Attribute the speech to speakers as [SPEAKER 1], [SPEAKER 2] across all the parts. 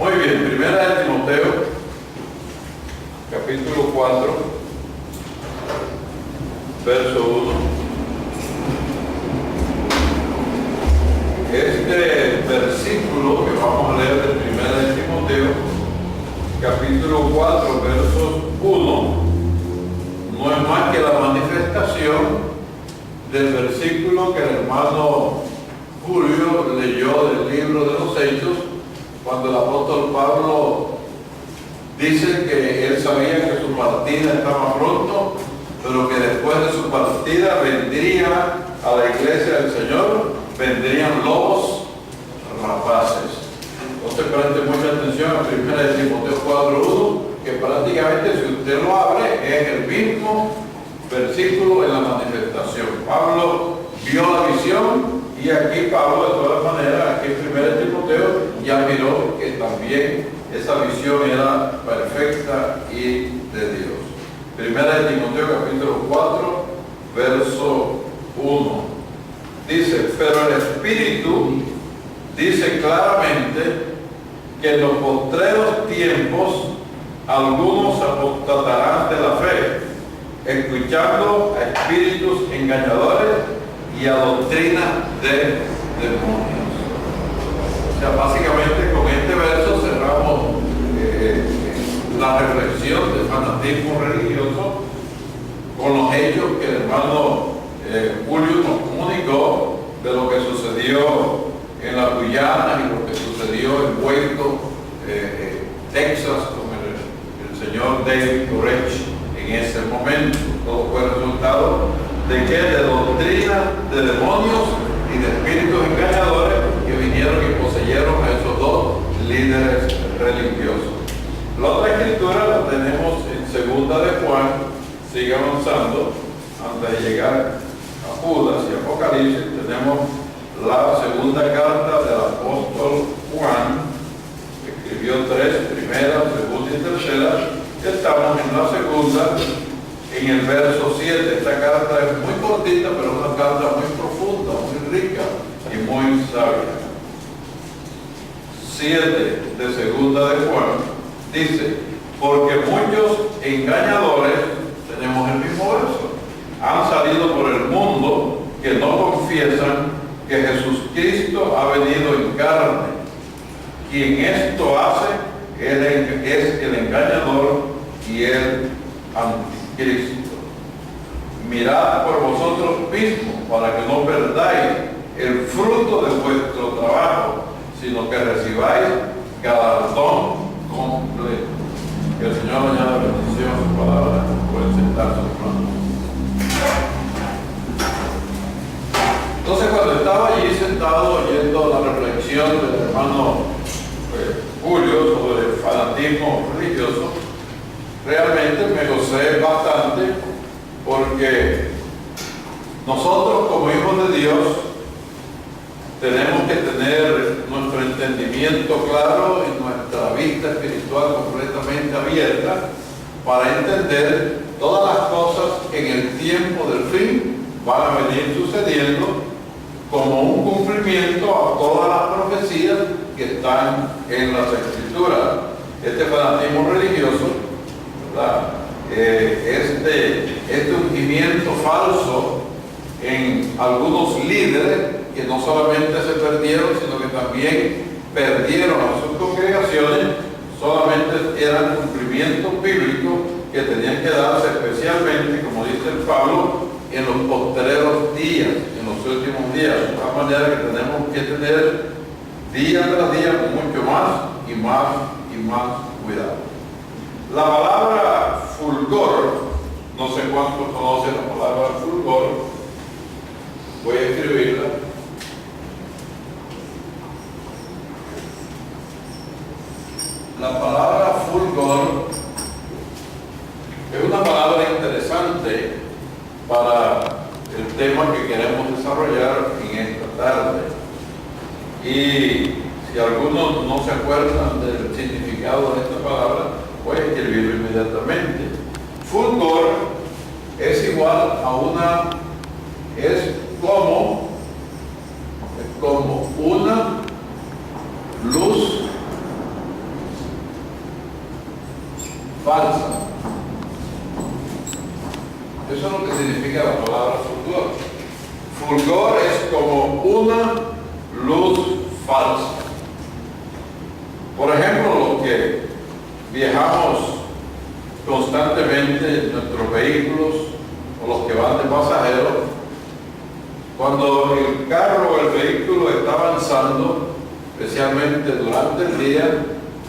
[SPEAKER 1] Muy bien, primera de Timoteo, capítulo 4, verso 1. Este versículo que vamos a leer de primera de Timoteo, capítulo 4, versos 1, no es más que la manifestación del versículo que el hermano Julio leyó del libro de los Hechos, cuando el apóstol Pablo dice que él sabía que su partida estaba pronto, pero que después de su partida vendría a la iglesia del Señor, vendrían lobos rapaces. Entonces preste mucha atención a 1 de Timoteo 4:1, que prácticamente, si usted lo abre, es el mismo versículo en la manifestación. Pablo vio la visión, y aquí Pablo, de todas maneras, aquí en 1 de Timoteo, ya miró que también esa visión era perfecta y de Dios. 1 de Timoteo, capítulo 4, verso 1. Dice: pero el Espíritu dice claramente que en los postreros tiempos algunos apostatarán de la fe, escuchando a espíritus engañadores y a doctrina de demonios. O sea, básicamente con este verso cerramos la reflexión del fanatismo religioso con los hechos que el hermano Julio nos comunicó de lo que sucedió en la Guyana y lo que sucedió en Waco, Texas, con el señor David Koresh en ese momento. Todo fue resultado de que de doctrina de demonios y de espíritus engañadores que vinieron y poseyeron a esos dos líderes religiosos. La otra escritura la tenemos en segunda de Juan. Sigue avanzando antes de llegar a Judas y Apocalipsis. Tenemos la segunda carta del apóstol Juan, que escribió 3, primera, segunda y tercera. Estamos en la segunda, en el verso 7. Esta carta es muy cortita, pero una carta muy profunda, muy rica y muy sabia. 7 de segunda de Juan dice: porque muchos engañadores, tenemos el mismo verso, han salido por el mundo, que no confiesan que Jesucristo ha venido en carne. Quien esto hace es el engañador y el anticristo. Mirad por vosotros mismos, para que no perdáis el fruto de vuestro trabajo, sino que recibáis galardón completo. Que el Señor añada bendición a su palabra. Pueden sentarse, hermanos. Entonces, cuando estaba allí sentado oyendo la reflexión del hermano Julio sobre el fanatismo religioso, realmente me gocé bastante, porque nosotros como hijos de Dios tenemos que tener nuestro entendimiento claro y nuestra vista espiritual completamente abierta para entender todas las cosas que en el tiempo del fin van a venir sucediendo como un cumplimiento a todas las profecías que están en las Escrituras. Este fanatismo religioso, ¿verdad? Este ungimiento falso en algunos líderes que no solamente se perdieron, sino que también perdieron a sus congregaciones, solamente eran cumplimientos bíblicos que tenían que darse especialmente, como dice el Pablo, en los postreros días, en los últimos días. De tal manera que tenemos que tener día tras día con mucho más y más cuidado. La palabra fulgor, no sé cuántos conocen la palabra fulgor, voy a escribirla. La palabra fulgor es una palabra interesante para el tema que queremos desarrollar en esta tarde. Y si algunos no se acuerdan del significado de esta palabra, voy a escribirlo inmediatamente. Fulgor es igual a es como una luz como una luz falsa. Por ejemplo, los que viajamos constantemente en nuestros vehículos o los que van de pasajeros, cuando el carro o el vehículo está avanzando, especialmente durante el día,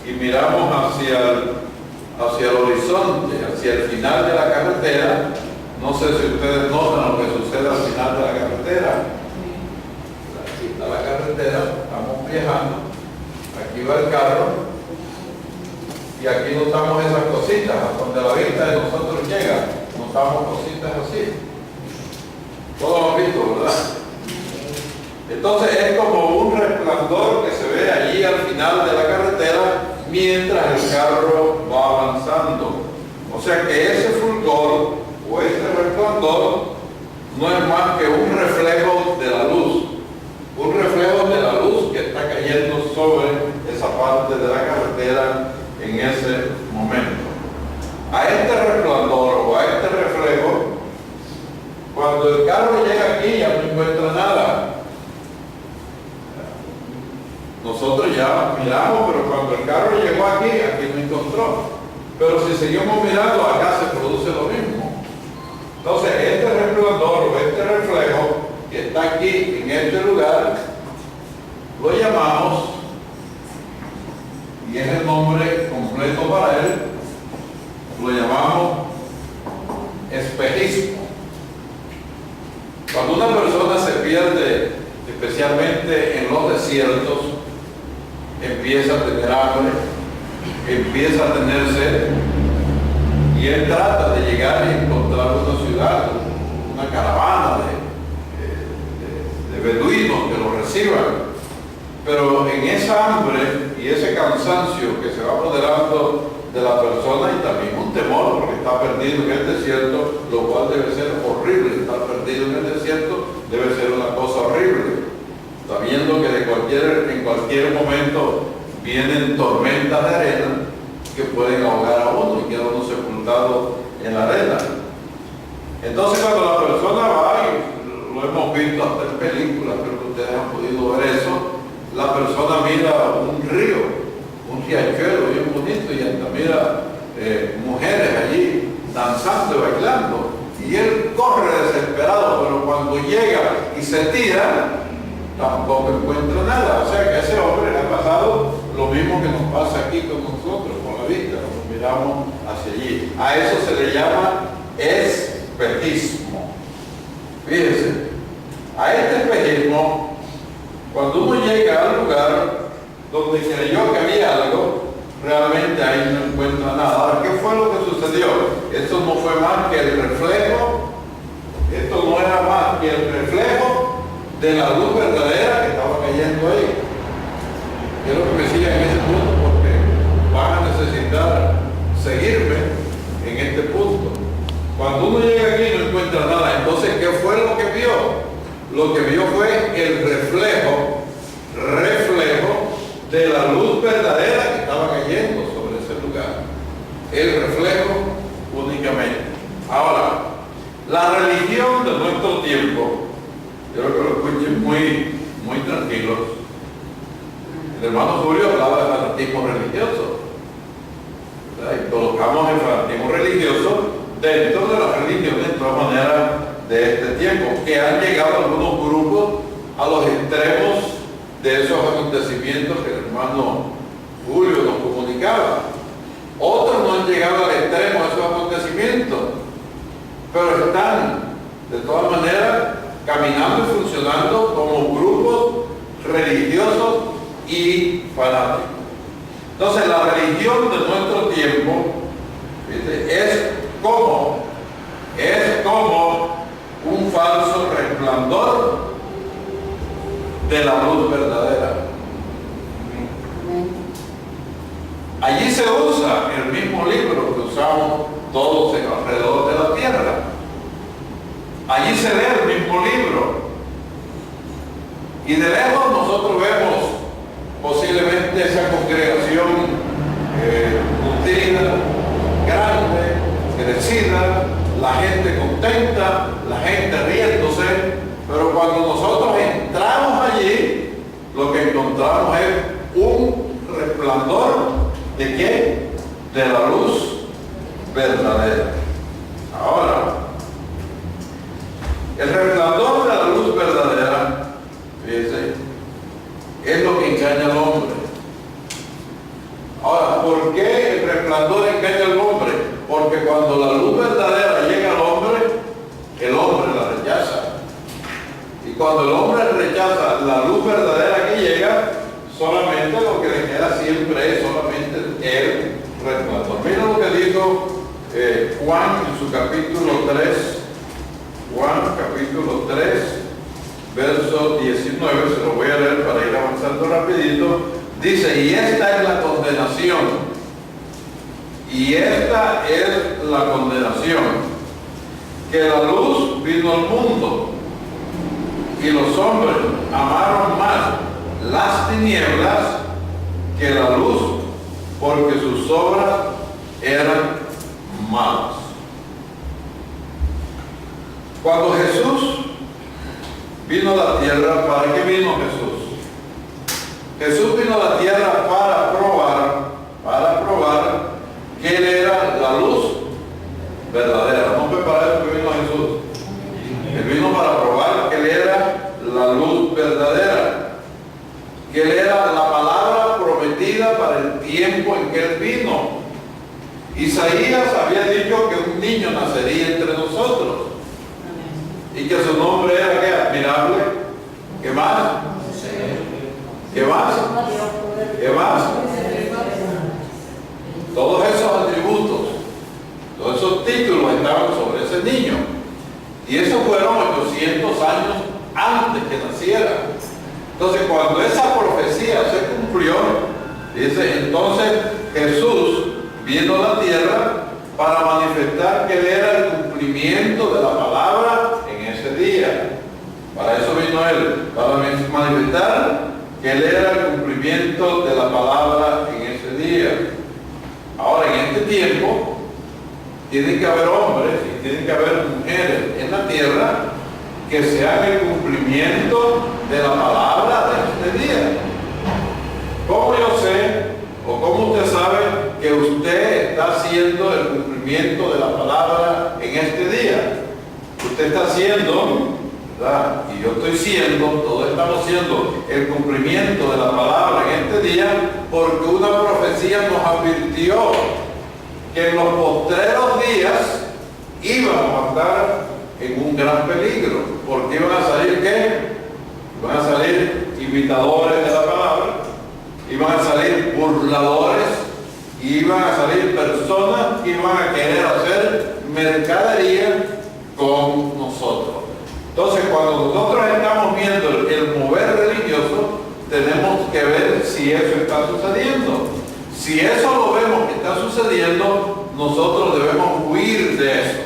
[SPEAKER 1] y miramos hacia el horizonte, hacia el final de la carretera, no sé si ustedes notan lo que sucede al final de la carretera. Aquí está la carretera, estamos viajando, aquí va el carro, y aquí notamos esas cositas, hasta donde la vista de nosotros llega, notamos cositas así. Todos lo han visto, ¿verdad? Entonces es como un resplandor que se ve allí al final de la carretera mientras el carro va avanzando. O sea que ese fulgor o ese resplandor no es más que un reflejo de la luz. Un reflejo de la luz que está cayendo sobre esa parte de la carretera en ese momento. A este resplandor o a este reflejo, cuando el carro llega aquí ya no encuentra nada. Nosotros ya miramos, pero cuando el carro llegó aquí no encontró. Pero si seguimos mirando, acá se produce lo mismo. Entonces, este resplandor o este reflejo que está aquí en este lugar, lo llamamos, y es el nombre completo para él, lo llamamos espejismo. Cuando una persona se pierde, especialmente en los desiertos, empieza a tener hambre, empieza a tener sed, y él trata de llegar y encontrar una ciudad, una caravana de beduinos que lo reciban. Pero en esa hambre y ese cansancio que se va apoderando de la persona, y también un temor porque está perdido en el desierto, lo cual debe ser horrible. Estar perdido en el desierto debe ser una cosa horrible, sabiendo que en cualquier momento vienen tormentas de arena que pueden ahogar a uno y queda uno sepultado en la arena. Entonces cuando la persona va, y lo hemos visto hasta en películas, creo que ustedes han podido ver eso, la persona mira un río, un riachuelo bien bonito, y hasta mira mujeres allí danzando y bailando, y él corre desesperado, pero cuando llega y se tira, tampoco encuentra nada. O sea que a ese hombre le ha pasado lo mismo que nos pasa aquí con nosotros, con la vista, cuando miramos hacia allí. A eso se le llama espejismo. Fíjense, a este espejismo, cuando uno llega al lugar donde creyó que había algo, realmente ahí no encuentra nada. Ahora, ¿qué fue lo que sucedió? Esto no fue más que el reflejo, esto no era más que el reflejo de la luz verdadera que estaba cayendo ahí. Quiero que me sigan en ese punto porque van a necesitar seguirme en este punto. Cuando uno llega aquí no encuentra nada. Entonces, ¿qué fue lo que vio? Lo que vio fue el reflejo de la luz verdadera que estaba cayendo sobre ese lugar. El reflejo únicamente. Ahora, la religión de nuestro tiempo, quiero que lo escuchen muy tranquilos. El hermano Julio hablaba de fanatismo religioso, ¿verdad? Y colocamos el fanatismo religioso dentro de la religión de todas maneras de este tiempo, que han llegado algunos grupos a los extremos de esos acontecimientos que el hermano Julio nos comunicaba. Otros no han llegado al extremo de esos acontecimientos, pero están de todas maneras caminando y funcionando como grupos religiosos y fanáticos. Entonces la religión de nuestro tiempo, ¿viste?, es como un falso resplandor de la luz verdadera. Allí se usa el mismo libro que usamos todos alrededor de la tierra. Allí se lee el mismo libro. Y de lejos nosotros vemos posiblemente esa congregación nutrida, grande, crecida, la gente contenta, la gente riéndose, pero cuando nosotros lo que encontramos es un resplandor ¿de qué? De la luz verdadera. Ahora, el resplandor de la luz verdadera, fíjense, es lo que engaña al hombre. Ahora, ¿por qué el resplandor engaña al hombre? Porque cuando la luz verdadera llega al hombre la rechaza. Y cuando el hombre rechaza la luz verdadera que llega, solamente lo que le queda siempre es solamente el resplandor. Mira lo que dijo Juan en su capítulo 3. Juan capítulo 3, verso 19, se lo voy a leer para ir avanzando rapidito. Dice, y esta es la condenación. Y esta es la condenación, que la luz vino al mundo, y los hombres amaron más las tinieblas que la luz, porque sus obras eran malas. Cuando Jesús vino a la tierra, ¿para qué vino Jesús? Jesús vino a la tierra para probar que Él era la luz verdadera. No fue para eso que vino Jesús. Él vino para probar que Él era la luz verdadera, que Él era la palabra prometida para el tiempo en que Él vino. Isaías había dicho que un niño nacería entre nosotros y que su nombre era ¿qué? Admirable. ¿Qué más? ¿Qué más? ¿Qué más? Todos esos atributos, todos esos títulos estaban sobre ese niño. Y eso fueron 800 años antes que naciera. Entonces, cuando esa profecía se cumplió, dice, entonces Jesús vino a la tierra para manifestar que Él era el cumplimiento de la palabra en ese día. Para eso vino Él, para manifestar que Él era el cumplimiento de la palabra en ese día. Ahora, en este tiempo, tienen que haber hombres y tienen que haber mujeres en la tierra que sean el cumplimiento de la palabra de este día. ¿Cómo yo sé, o cómo usted sabe que usted está haciendo el cumplimiento de la palabra en este día? Usted está haciendo, ¿verdad? Y yo estoy siendo, todos estamos haciendo el cumplimiento de la palabra en este día, porque una profecía nos advirtió que en los postreros días íbamos a estar en un gran peligro, porque iban a salir ¿qué? Iban a salir imitadores de la palabra, iban a salir burladores, iban a salir personas que iban a querer hacer mercadería con nosotros. Entonces, cuando nosotros estamos viendo el mover religioso, tenemos que ver si eso está sucediendo. Si eso lo vemos que está sucediendo, nosotros debemos huir de eso.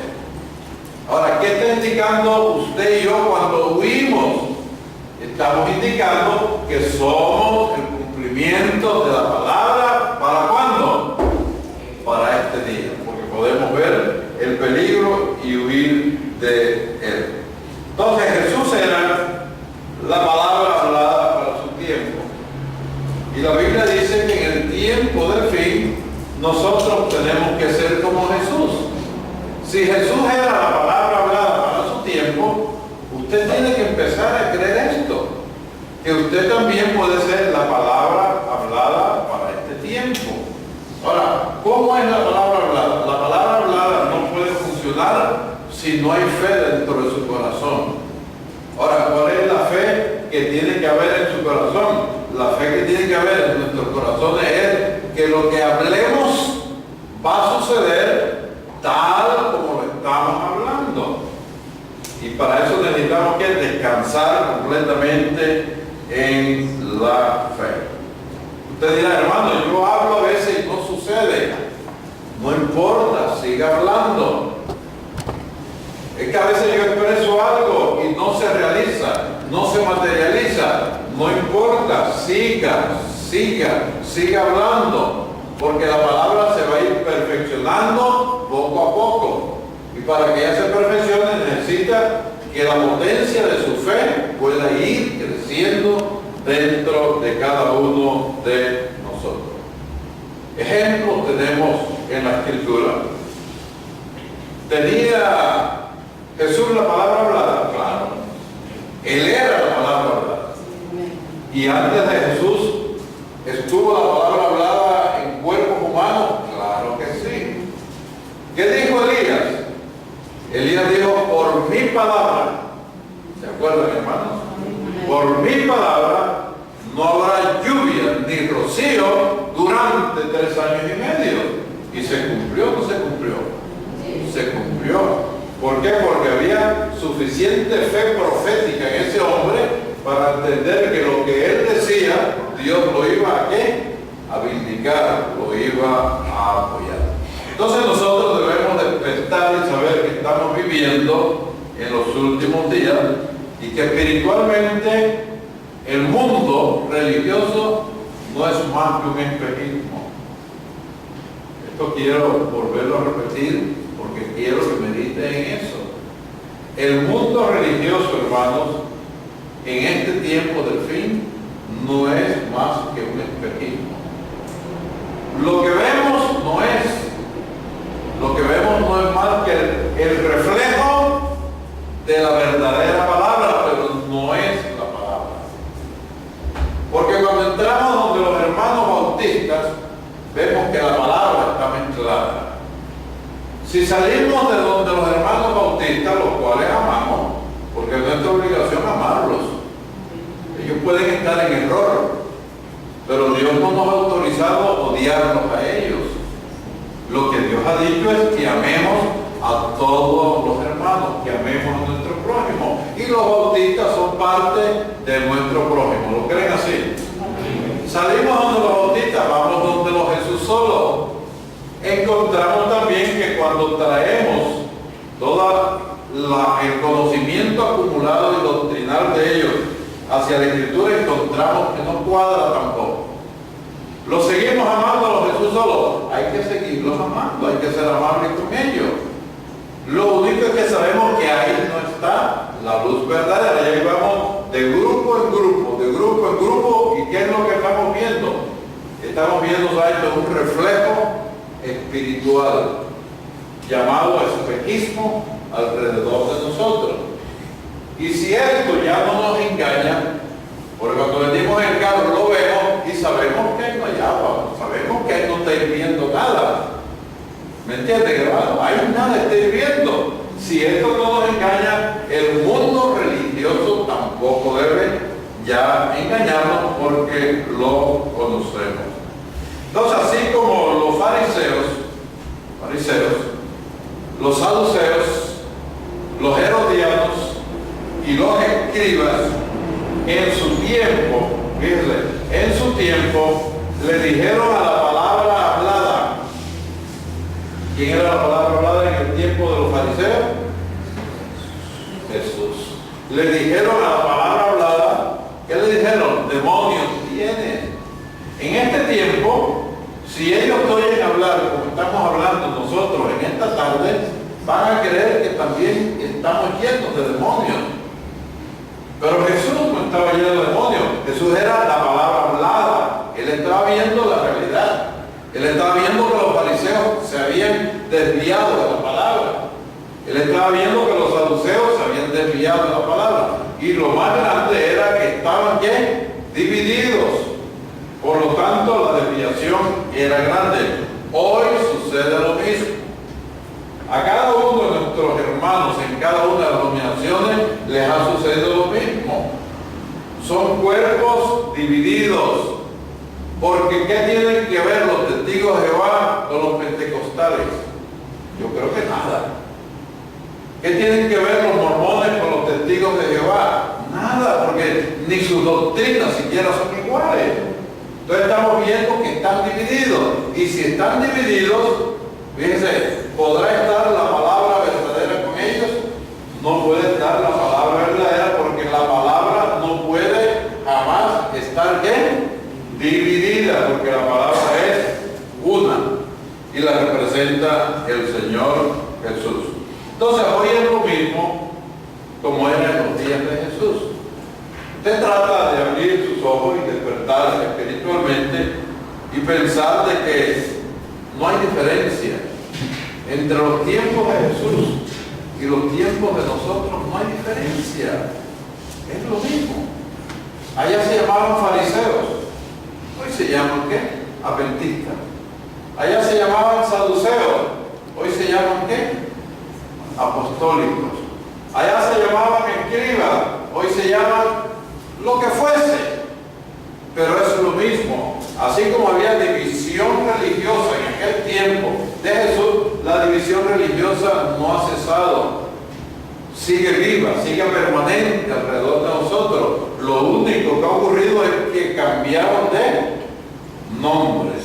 [SPEAKER 1] Ahora, ¿qué está indicando usted y yo cuando huimos? Estamos indicando que somos el cumplimiento de la palabra. ¿Para cuándo? Para este día, porque podemos ver el peligro y huir de él. Entonces, Jesús era la palabra hablada para su tiempo. Y la Biblia dice que en el tiempo del fin, nosotros tenemos que ser como Jesús. Si Jesús era la palabra hablada para su tiempo, usted tiene que empezar a creer esto, que usted también puede ser la palabra hablada para este tiempo. Ahora, ¿cómo es la palabra hablada? La palabra hablada no puede funcionar si no hay fe dentro de su corazón. Ahora, ¿cuál es la fe que tiene que haber en su corazón? La fe que tiene que haber en nuestros corazones es que lo que hablemos va a suceder tal como lo estamos hablando. Y para eso necesitamos que descansar completamente en la fe. Usted dirá, hermano, yo hablo a veces y no sucede. No importa, siga hablando. Es que a veces yo expreso algo y no se realiza, no se materializa. No importa, siga hablando, porque la palabra se va a ir perfeccionando poco a poco. Y para que ella se perfeccione necesita que la potencia de su fe pueda ir creciendo dentro de cada uno de nosotros. Ejemplos tenemos en la Escritura. ¿Tenía Jesús la palabra hablada? Claro. Él era la palabra hablada. Y antes de Jesús estuvo la palabra hablada en cuerpos humanos. Claro que sí. ¿Qué dijo Elías? Elías dijo, por mi palabra. ¿Se acuerdan, hermanos? Por mi palabra no habrá lluvia ni rocío durante 3 años y medio. ¿Y se cumplió o no se cumplió? Se cumplió. ¿Por qué? Porque había suficiente fe profética en ese hombre para entender que lo que él decía, Dios lo iba a ¿qué? A vindicar, lo iba a apoyar. Entonces nosotros debemos despertar y saber que estamos viviendo en los últimos días y que espiritualmente el mundo religioso no es más que un espejismo. Esto quiero volverlo a repetir porque quiero que mediten en eso. El mundo religioso, hermanos, en este tiempo del fin, no es más que un espejismo. Lo que vemos no es más que el reflejo de la verdadera palabra, pero no es la palabra. Porque cuando entramos donde los hermanos bautistas, vemos que la palabra está mezclada. Si salimos de donde los hermanos bautistas, los cuales amamos, porque es nuestra obligación amarlos, ellos pueden estar en error, pero Dios no nos ha autorizado odiarlos a ellos. Lo que Dios ha dicho es que amemos a todos los hermanos, que amemos a nuestro prójimo. Y los bautistas son parte de nuestro prójimo. ¿Lo creen así? Salimos donde los bautistas, vamos donde los Jesús solo. Encontramos también que cuando traemos todo el conocimiento acumulado y doctrinal de ellos hacia la Escritura, encontramos que no cuadra tampoco. ¿Los seguimos amando a los Jesús solo? Hay que seguirlos amando, hay que ser amables con ellos. Lo único es que sabemos que ahí no está la luz verdadera. Ya vamos de grupo en grupo, de grupo en grupo. ¿Y qué es lo que estamos viendo? Estamos viendo, ¿sabes?, un reflejo espiritual llamado espejismo alrededor de nosotros. Y si esto ya no nos engaña, porque cuando venimos en el carro lo vemos y sabemos que ahí no hay agua, sabemos que ahí no está hirviendo nada. ¿Me entienden, hermano? Ahí nada está hirviendo. Si esto no nos engaña, el mundo religioso tampoco debe ya engañarnos porque lo conocemos. Entonces, así como los fariseos, los saduceos, los herodianos y los escribas, en su tiempo, fíjense, en su tiempo le dijeron a la palabra hablada. ¿Quién era la palabra hablada en el tiempo de los fariseos? Jesús. Le dijeron a la palabra hablada, ¿qué le dijeron? Demonios tienes. En este tiempo, si ellos te oyen hablar como estamos hablando nosotros en esta tarde, van a creer que también estamos llenos de demonios. Pero Jesús no estaba lleno de demonios. Jesús era la palabra hablada. Él estaba viendo la realidad. Él estaba viendo que los fariseos se habían desviado de la palabra. Él estaba viendo que los saduceos se habían desviado de la palabra. Y lo más grande era que estaban ¿qué? Divididos. Por lo tanto, la desviación era grande. Hoy sucede lo mismo. A cada uno de nuestros hermanos en cada una de las denominaciones les ha sucedido lo mismo. Son cuerpos divididos. Porque ¿qué tienen que ver los testigos de Jehová con los pentecostales? Yo creo que nada. ¿Qué tienen que ver los mormones con los testigos de Jehová? Nada, porque ni sus doctrinas siquiera son iguales. Entonces estamos viendo que están divididos. Y si están divididos, fíjense, ¿podrá estar la palabra verdadera con ellos? No puede estar la palabra verdadera porque la palabra no puede jamás estar ¿qué? Dividida, porque la palabra es una y la representa el Señor Jesús. Entonces hoy es lo mismo como era en los días de Jesús. Usted trata de abrir sus ojos y despertarse espiritualmente y pensar de que no hay diferencia entre los tiempos de Jesús y los tiempos de nosotros. No hay diferencia, es lo mismo. Allá se llamaban fariseos, hoy se llaman ¿qué? Adventistas. Allá se llamaban saduceos, hoy se llaman ¿qué? Apostólicos. Allá se llamaban escribas, hoy se llaman lo que fuese, pero es lo mismo. Así como había división religiosa en aquel tiempo de Jesús, la división religiosa no ha cesado, sigue viva, sigue permanente alrededor de nosotros. Lo único que ha ocurrido es que cambiaron de nombres,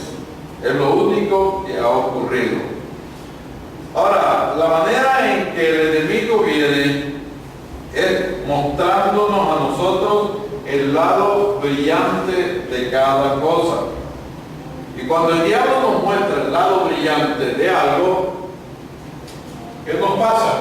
[SPEAKER 1] es lo único que ha ocurrido. Ahora, la manera en que el enemigo viene es mostrándonos a nosotros el lado brillante de cada cosa. Y cuando el diablo nos muestra el lado brillante de algo, ¿qué nos pasa?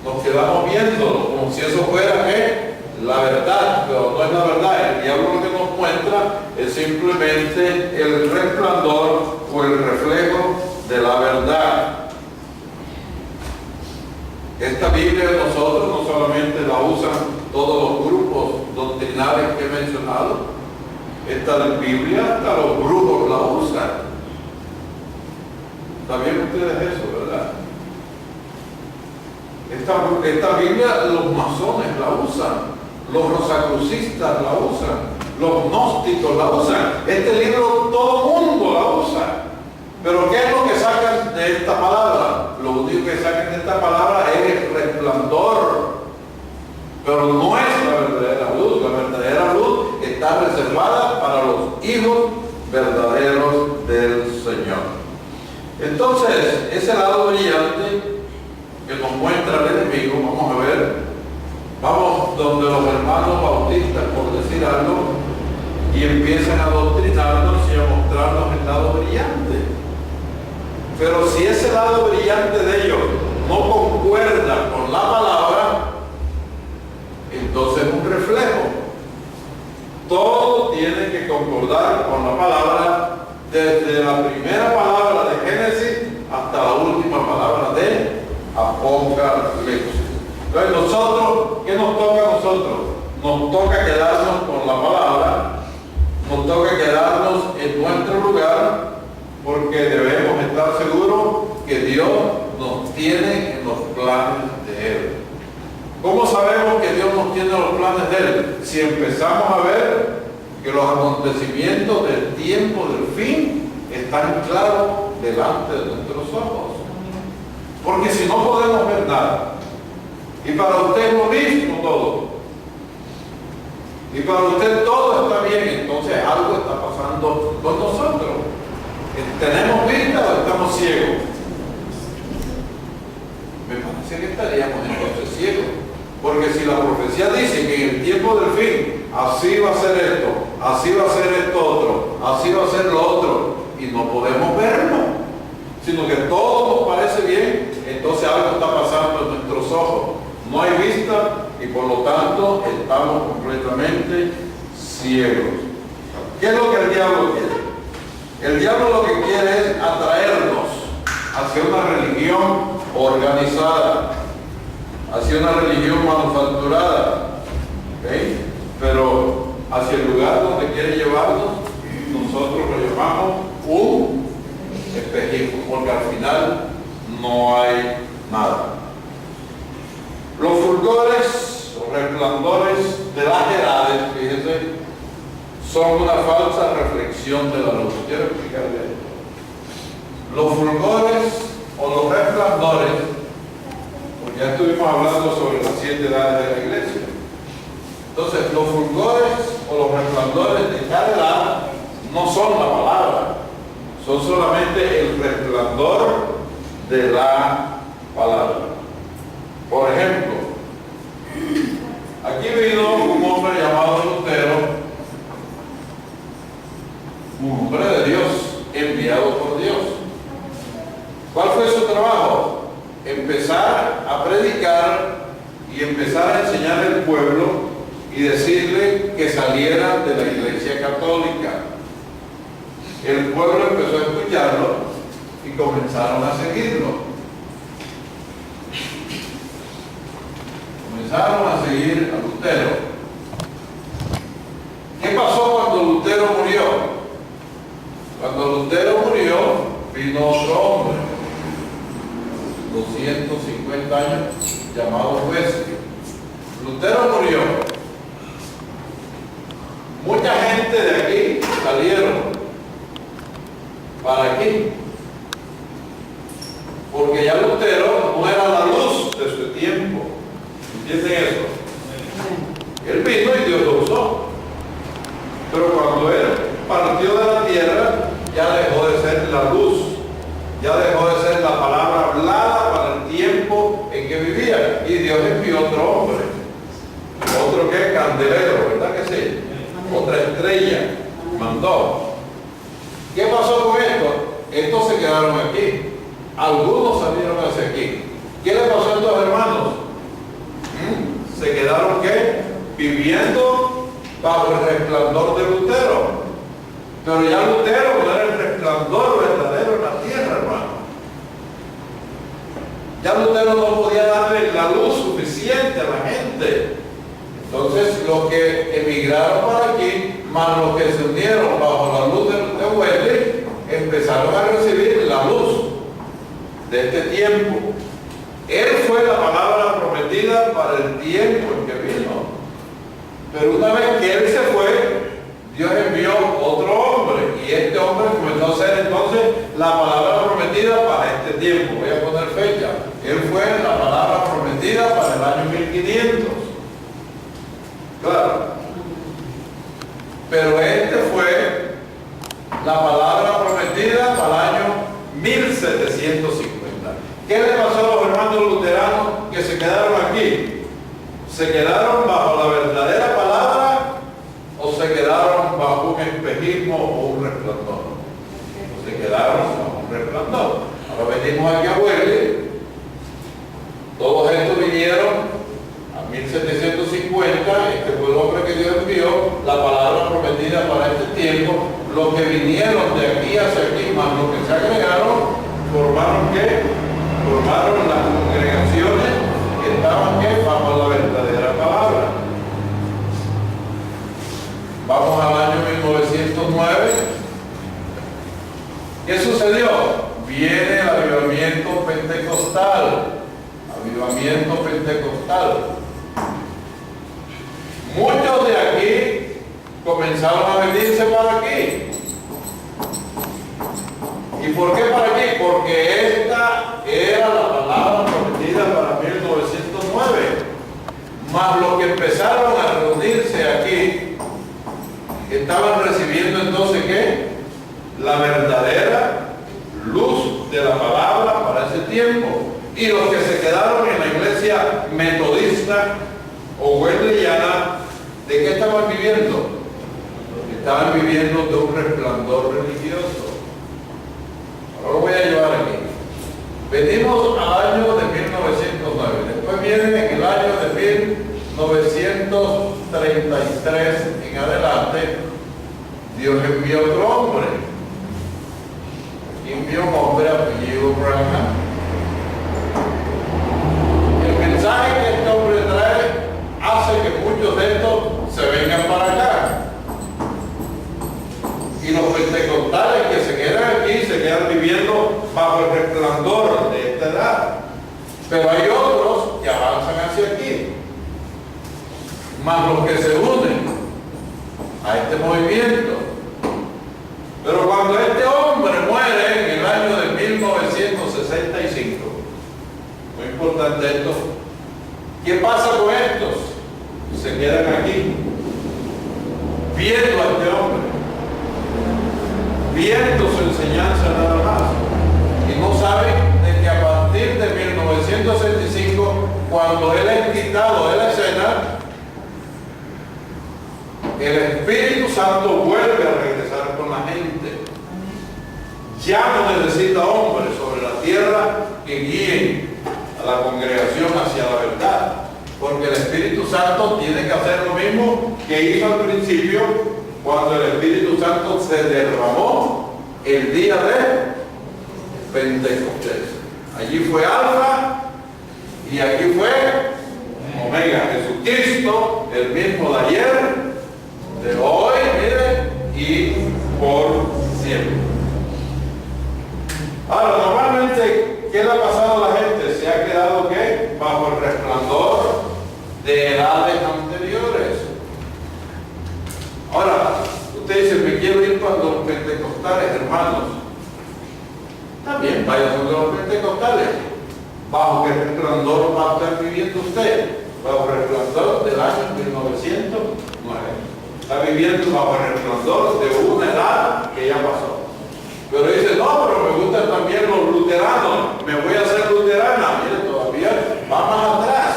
[SPEAKER 1] Nos quedamos viéndolo como si eso fuera ¿qué? La verdad, pero no es la verdad. El diablo lo que nos muestra es simplemente el resplandor o el reflejo de la verdad. Esta Biblia de nosotros no solamente la usan todos los grupos doctrinales que he mencionado, esta Biblia hasta los brujos la usan. ¿Sabían ustedes eso, verdad? Esta Biblia los masones la usan, los rosacrucistas la usan, los gnósticos la usan. Este libro todo el mundo la usa. Pero ¿qué es lo que sacan de esta palabra? Lo único que sacan de esta palabra es el resplandor. Pero no es la verdadera luz. La verdadera luz está reservada para los hijos verdaderos del Señor. Entonces, ese lado brillante que nos muestra el enemigo, vamos a ver, vamos donde los hermanos bautistas, por decir algo, y empiezan a adoctrinarnos y a mostrarnos el lado brillante. Pero si ese lado brillante de ellos no concuerda con la palabra, entonces es un reflejo. Todo tiene que concordar con la palabra, desde la primera palabra de Génesis hasta la última palabra de Apocalipsis. Entonces nosotros, ¿qué nos toca a nosotros? Nos toca quedarnos con la palabra, nos toca quedarnos en nuestro lugar, porque debemos estar seguros que Dios nos tiene en los planes de Él. ¿Cómo sabemos que Dios nos tiene en los planes de Él? Si empezamos a ver que los acontecimientos del tiempo del fin están claros delante de nuestros ojos. Porque si no podemos ver nada, y para usted es lo mismo todo, y para usted todo está bien, entonces algo está pasando con nosotros. ¿Tenemos vista o estamos ciegos? Me parece que estaríamos entonces ciegos. Porque si la profecía dice que en el tiempo del fin, así va a ser esto, así va a ser esto otro, así va a ser lo otro, y no podemos verlo, sino que todo nos parece bien, entonces algo está pasando en nuestros ojos. No hay vista y por lo tanto estamos completamente ciegos. ¿Qué es lo que el diablo quiere? El diablo lo que quiere es atraernos hacia una religión organizada, hacia una religión manufacturada, ¿okay? Pero hacia el lugar donde quiere llevarnos, nosotros lo llamamos un espejismo, porque al final no hay nada. Los fulgores o resplandores de las edades, fíjense, son una falsa reflexión de la luz. Quiero explicarle esto. Los fulgores o los resplandores, porque ya estuvimos hablando sobre las 7 edades de la iglesia. Entonces, los fulgores o los resplandores de cada edad no son la palabra, son solamente el resplandor de la palabra. Por ejemplo, aquí vino un hombre llamado Lutero, un hombre de Dios, enviado por Dios. ¿Cuál fue su trabajo? Empezar a predicar y empezar a enseñar al pueblo y decirle que salieran de la Iglesia Católica. El pueblo empezó a escucharlo y comenzaron a seguirlo. Comenzaron a seguir a Lutero. ¿Qué pasó cuando Lutero murió? Cuando Lutero murió, vino otro hombre, 250 años, llamado Wesley. Lutero murió. Mucha gente de aquí salieron. ¿Para aquí? Porque ya Lutero no era la luz de su tiempo. ¿Entienden eso? Él vino y Dios lo usó. Pero cuando él partió de la tierra, ya dejó de ser la luz. Ya dejó de ser la palabra hablada para el tiempo en que vivía. Y Dios envió otro hombre. Otro que es candelero, ¿verdad que sí? Otra estrella. Mandó. ¿Qué pasó con esto? Estos se quedaron aquí. Algunos salieron hacia aquí. ¿Qué le pasó a estos hermanos? Se quedaron ¿qué? Viviendo bajo el resplandor de Lutero. Pero ya Lutero no era el resplandor verdadero en la tierra, hermano. Ya Lutero no podía darle la luz suficiente a la gente. Entonces los que emigraron para aquí, más los que se unieron bajo la luz de Wesley, empezaron a recibir la luz de este tiempo. Él fue la palabra prometida para el tiempo en que vino. Pero una vez que él se fue, Dios envió otro hombre, y este hombre comenzó a ser entonces la palabra prometida para este tiempo. Voy a poner fecha. Él fue la palabra prometida para el año 1500. Claro. Pero este fue la palabra prometida para el año 1750. ¿Qué le pasó a los hermanos luteranos que se quedaron aquí? ¿Se quedaron bajo la verdadera palabra o se quedaron bajo un espejismo o un resplandor? Se quedaron bajo un resplandor. Ahora venimos aquí a Wesley. Todos estos vinieron a 1750, este fue el hombre que Dios envió, la palabra prometida para este tiempo. Los que vinieron de aquí hacia aquí, más los que se agregaron, formaron ¿qué? Formaron las congregaciones que estaban ¿qué? Bajo la verdadera palabra. Vamos al año 1909. ¿Qué sucedió? Viene el avivamiento pentecostal. Avivamiento pentecostal. Muchos de aquí comenzaron a venirse para aquí. ¿Y por qué para aquí? Porque esta era la palabra prometida para 1909. Más los que empezaron a reunirse aquí estaban recibiendo entonces ¿qué? La verdadera luz de la palabra para ese tiempo. Y los que se quedaron en la iglesia metodista o wesleyana, ¿de qué estaban viviendo? Estaban viviendo de un resplandor religioso. Ahora lo voy a llevar aquí. Venimos al año de 1909. Después viene en el año de 1933 en adelante, Dios envió otro hombre. Envió un hombre apellido Branham. El mensaje que este hombre trae hace que muchos de estos se vengan para acá. Y los pentecostales que se quedan aquí se quedan viviendo bajo el resplandor de esta edad. Pero hay otros que avanzan hacia aquí. Más los que se unen a este movimiento. Pero cuando este hombre muere en el año de 1965, muy importante esto, ¿qué pasa con estos? Se quedan aquí, viendo a este hombre, viendo su enseñanza nada más, y no saben de que a partir de 1965, cuando él es quitado de la escena, el Espíritu Santo vuelve a regresar con la gente. Ya no necesita hombres sobre la tierra que guíen a la congregación hacia la verdad, porque el Espíritu Santo tiene que hacer lo mismo que hizo al principio cuando el Espíritu Santo se derramó el día de Pentecostés. Allí fue Alfa y aquí fue Omega. Jesucristo, el mismo de ayer, de hoy, mire, y por siempre. Ahora, normalmente, ¿qué le ha pasado a la gente? Se ha quedado, ¿qué? Bajo el resplandor de edades anteriores. Ahora, usted dice, me quiero ir cuando los pentecostales, hermanos. También vaya donde los pentecostales. ¿Bajo qué resplandor va a estar viviendo usted? Bajo el resplandor del año 1909. Está viviendo bajo el resplandor de una edad que ya pasó. Pero dice, no, pero me gustan también los luteranos, me voy a hacer luterana. Mire, todavía va más atrás.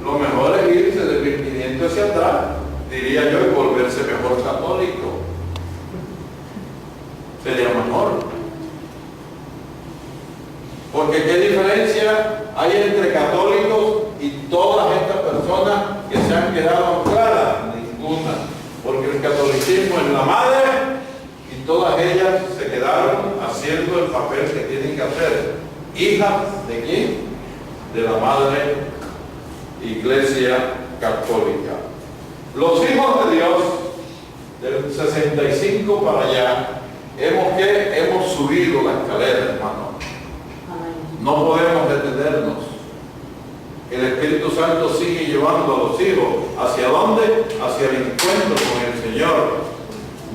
[SPEAKER 1] Lo mejor es irse de 1500 hacia atrás, diría yo, y volverse mejor católico. Sería mejor. Porque ¿qué diferencia hay entre católicos y todas estas personas que se han quedado ancladas? Ninguna. Porque el catolicismo es la madre y todas ellas se quedaron haciendo el papel que tienen que hacer. ¿Hijas de quién? De la madre Iglesia Católica. Los hijos de Dios, del 65 para allá, hemos subido la escalera, hermano. No podemos detenernos. El Espíritu Santo sigue llevando a los hijos. ¿Hacia dónde? Hacia el encuentro con el Señor.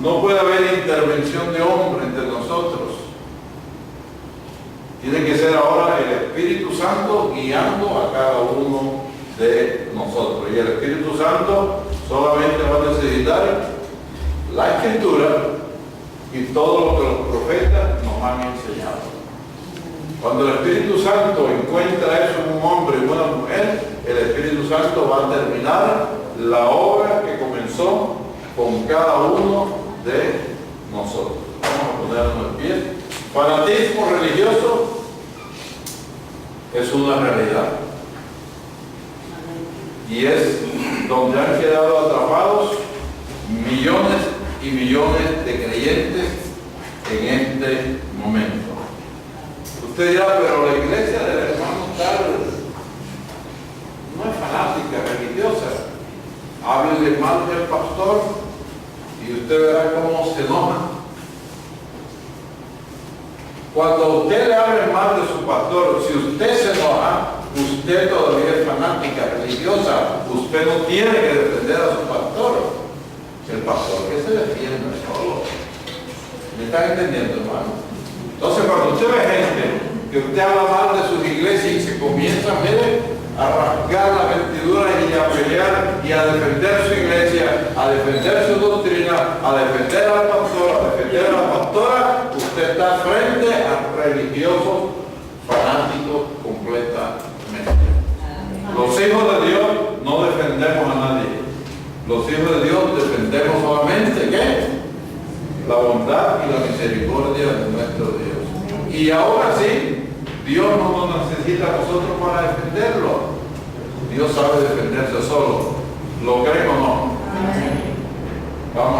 [SPEAKER 1] No puede haber intervención de hombre entre nosotros. Tiene que ser ahora el Espíritu Santo guiando a cada uno de nosotros. Y el Espíritu Santo solamente va a necesitar la Escritura y todo lo que los profetas nos han enseñado. Cuando el Espíritu Santo encuentra eso en un hombre y una mujer, el Espíritu Santo va a terminar la obra que comenzó con cada uno de nosotros. Vamos a ponernos de pie. Fanatismo religioso es una realidad. Y es donde han quedado atrapados millones y millones de creyentes en este momento. Usted dirá, pero la iglesia del hermano tal no es fanática, religiosa. Háblele mal del pastor y usted verá cómo se enoja. Cuando usted le hable mal de su pastor, si usted se enoja, usted todavía es fanática, religiosa. Usted no tiene que defender a su pastor. El pastor que se defiende solo. ¿Me están entendiendo, hermano? Entonces, cuando usted ve gente que usted habla mal de sus iglesias y se comienza, mire, a rasgar las vestiduras y a pelear y a defender su iglesia, a defender su doctrina, a defender al pastor, a defender a la pastora, usted está frente a religiosos fanáticos completamente. Los hijos de Dios no defendemos a nadie. Los hijos de Dios defendemos solamente, ¿qué? La bondad y la misericordia de nuestro Dios. Y ahora sí, Dios no nos necesita a nosotros para defenderlo. Dios sabe defenderse solo. ¿Lo creen o no? Vamos.